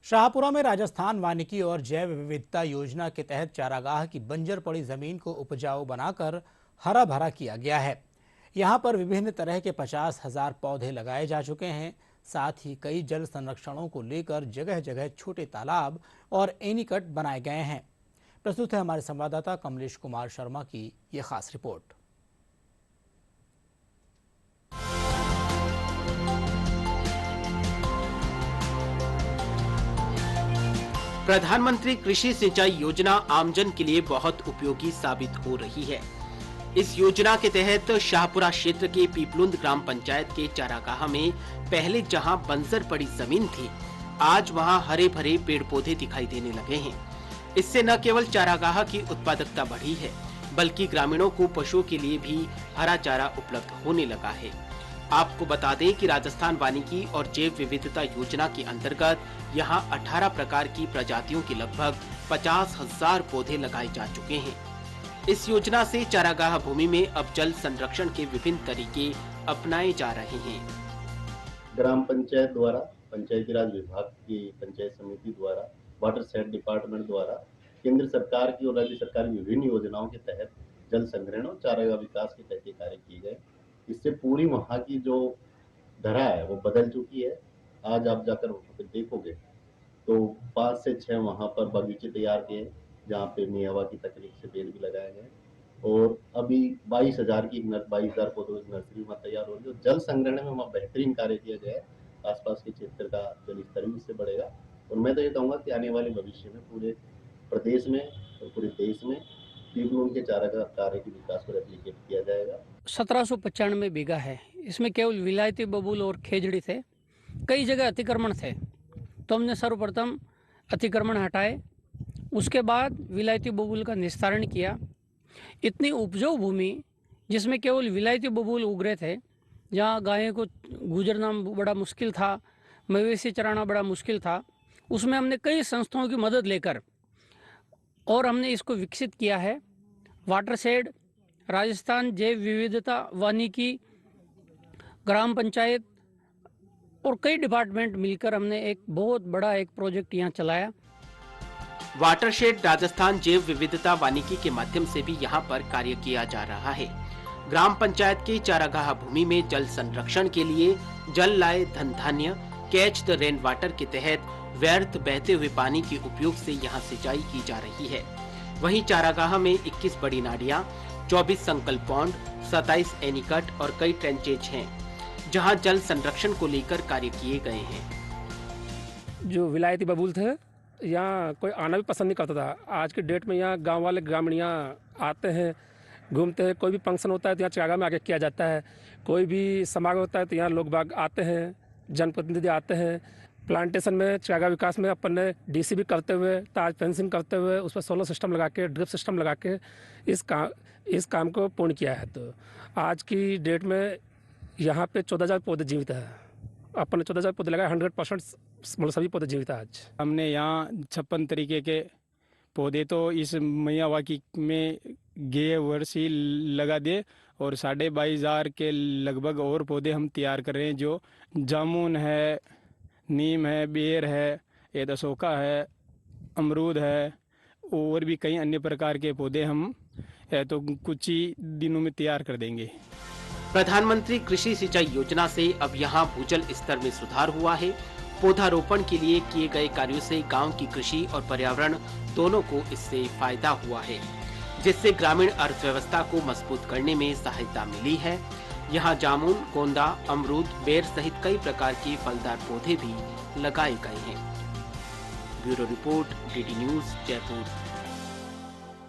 शाहपुरा में राजस्थान वानिकी और जैव विविधता योजना के तहत चारागाह की बंजर पड़ी जमीन को उपजाऊ बनाकर हरा भरा किया गया है। यहाँ पर विभिन्न तरह के 50,000 पौधे लगाए जा चुके हैं। साथ ही कई जल संरक्षणों को लेकर जगह जगह छोटे तालाब और एनीकट बनाए गए हैं। प्रस्तुत है हमारे संवाददाता कमलेश कुमार शर्मा की ये खास रिपोर्ट। प्रधानमंत्री कृषि सिंचाई योजना आमजन के लिए बहुत उपयोगी साबित हो रही है। इस योजना के तहत शाहपुरा क्षेत्र के पीपलुंद ग्राम पंचायत के चारागाह में पहले जहां बंजर पड़ी जमीन थी, आज वहां हरे भरे पेड़ पौधे दिखाई देने लगे हैं। इससे न केवल चारागाह की उत्पादकता बढ़ी है, बल्कि ग्रामीणों को पशुओं के लिए भी हरा चारा उपलब्ध होने लगा है। आपको बता दें कि राजस्थान वानिकी और जैव विविधता योजना के अंतर्गत यहां 18 प्रकार की प्रजातियों के लगभग 50,000 पौधे लगाए जा चुके हैं। इस योजना से चारागाह भूमि में अब जल संरक्षण के विभिन्न तरीके अपनाए जा रहे हैं। ग्राम पंचायत द्वारा, पंचायती राज विभाग की पंचायत समिति द्वारा, वाटर सेड डिपार्टमेंट द्वारा केंद्र सरकार की और राज्य सरकार की विभिन्न योजनाओं के तहत जल संग्रहण और चारागाह विकास के तहत कार्य किए गए। इससे पूरी वहाँ की जो धरा है वो बदल चुकी है। आज आप जाकर वहाँ पे देखोगे तो 5 से 6 वहाँ पर बगीचे तैयार किए, जहाँ पे मियावा की तकनीक से पेड़ भी लगाए गए और अभी 22,000 पौधों की नर्सरी वहाँ तैयार हो रही है। जल संग्रहण में वहाँ बेहतरीन कार्य किया गया है। आसपास के क्षेत्र का जल स्तर भी इससे बढ़ेगा और मैं तो ये कहूँगा कि आने वाले भविष्य में पूरे प्रदेश में और पूरे देश में पीपलुंद के चारागाह कार्य के विकास को रेप्लिकेट किया जाएगा। 1795 बीघा है। इसमें केवल विलायती बबूल और खेजड़ी थे। कई जगह अतिक्रमण थे, तो हमने सर्वप्रथम अतिक्रमण हटाए, उसके बाद विलायती बबूल का निस्तारण किया। इतनी उपजाऊ भूमि जिसमें केवल विलायती बबूल उग रहे थे, जहाँ गायों को गुजरना बड़ा मुश्किल था, मवेशी चराना बड़ा मुश्किल था, उसमें हमने कई संस्थाओं की मदद लेकर और हमने इसको विकसित किया है। वाटर शेड, राजस्थान जैव विविधता वानिकी, ग्राम पंचायत और कई डिपार्टमेंट मिलकर हमने एक बहुत बड़ा एक प्रोजेक्ट यहाँ चलाया। वाटरशेड राजस्थान जैव विविधता वानिकी के माध्यम से भी यहाँ पर कार्य किया जा रहा है। ग्राम पंचायत के चारागाह भूमि में जल संरक्षण के लिए जल लाए धन धान्य, कैच द रेन वाटर के तहत व्यर्थ बहते हुए पानी के उपयोग से यहाँ सिंचाई की जा रही है। वहीं चारागाह में 21 बड़ी नालियां, 24 संकल्प पॉन्ड, 27 एनीकट और कई ट्रेंचेज हैं, जहां जल संरक्षण को लेकर कार्य किए गए हैं। जो विलायती बबूल थे, यहाँ कोई आना भी पसंद नहीं करता था। आज की डेट में यहाँ गांव वाले ग्रामीण यहाँ आते हैं, घूमते हैं। कोई भी फंक्शन होता है तो यहाँ चारागाह में आके किया जाता है। कोई भी समारोह होता है तो यहाँ लोग बाग आते हैं, जनप्रतिनिधि आते हैं। प्लांटेशन में चारागाह विकास में अपन ने डीसी भी करते हुए, तार फेंसिंग करते हुए, उस पर सोलर सिस्टम लगा के, ड्रिप सिस्टम लगा के इस काम को पूर्ण किया है। तो आज की डेट में यहाँ पे 14,000 पौधे जीवित है। अपन ने 14,000 पौधे लगाए, 100% सभी पौधे जीवित है। आज हमने यहाँ 56 तरीके के पौधे तो इस मियावा की में गे वर्ष ही लगा दिए और 22,500 के लगभग और पौधे हम तैयार कर रहे हैं। जो जामुन है, नीम है, बेर है, ये अशोका है, अमरूद है और भी कई अन्य प्रकार के पौधे हम तो कुछ ही दिनों में तैयार कर देंगे। प्रधानमंत्री कृषि सिंचाई योजना से अब यहाँ भूजल स्तर में सुधार हुआ है। पौधारोपण के लिए किए गए कार्यों से गांव की कृषि और पर्यावरण दोनों को इससे फायदा हुआ है, जिससे ग्रामीण अर्थव्यवस्था को मजबूत करने में सहायता मिली है। यहाँ जामुन, गोंदा, अमरूद, बेर सहित कई प्रकार के फलदार पौधे भी लगाए गए हैं। Bureau report, DD news, Jaipur.